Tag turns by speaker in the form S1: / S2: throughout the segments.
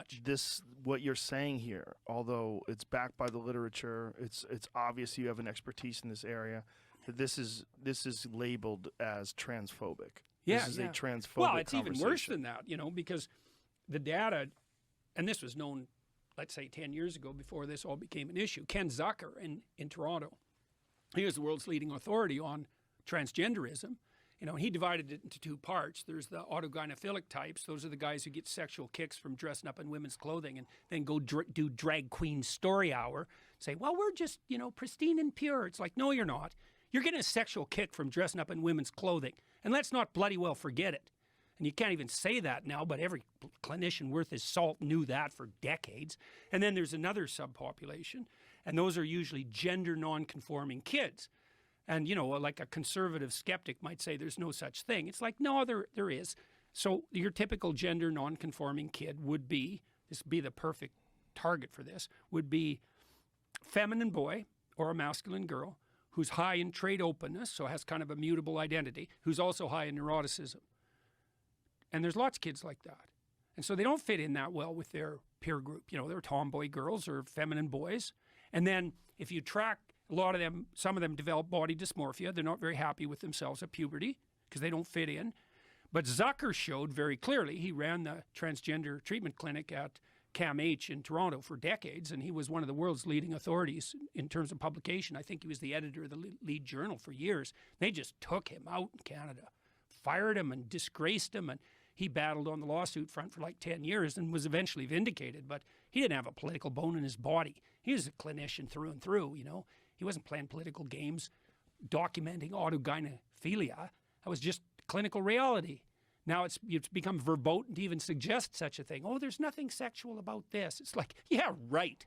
S1: much.
S2: What you're saying here, although it's backed by the literature, it's obvious you have an expertise in this area, that this is labeled as transphobic.
S1: Yeah,
S2: this is a transphobic
S1: Well, it's even
S2: conversation.
S1: worse than that, because the data, and this was known, let's say 10 years ago before this all became an issue. Ken Zucker in Toronto, he was the world's leading authority on transgenderism. He divided it into two parts. There's the autogynephilic types. Those are the guys who get sexual kicks from dressing up in women's clothing and then go do drag queen story hour. Say, well, we're just, pristine and pure. It's like, no, you're not. You're getting a sexual kick from dressing up in women's clothing. And let's not bloody well forget it. And you can't even say that now, but every clinician worth his salt knew that for decades. And then there's another subpopulation, and those are usually gender non-conforming kids. And, like a conservative skeptic might say there's no such thing. It's like, no, there is. So your typical gender non-conforming kid would be, this would be the perfect target for this, would be feminine boy or a masculine girl who's high in trait openness, so has kind of a mutable identity, who's also high in neuroticism. And there's lots of kids like that. And so they don't fit in that well with their peer group. They're tomboy girls or feminine boys. And then if you track a lot of them, some of them develop body dysmorphia. They're not very happy with themselves at puberty because they don't fit in. But Zucker showed very clearly, he ran the transgender treatment clinic at CAMH in Toronto for decades, and he was one of the world's leading authorities in terms of publication. I think he was the editor of the lead journal for years. They just took him out in Canada, fired him and disgraced him, and he battled on the lawsuit front for like 10 years and was eventually vindicated, but he didn't have a political bone in his body. He was a clinician through and through, He wasn't playing political games, documenting autogynephilia. That was just clinical reality. Now it's become verboten to even suggest such a thing. Oh, there's nothing sexual about this. It's like, yeah, right.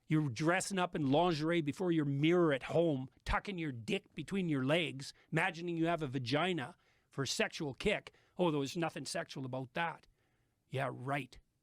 S1: You're dressing up in lingerie before your mirror at home, tucking your dick between your legs, imagining you have a vagina for a sexual kick. Oh, there's nothing sexual about that. Yeah, right.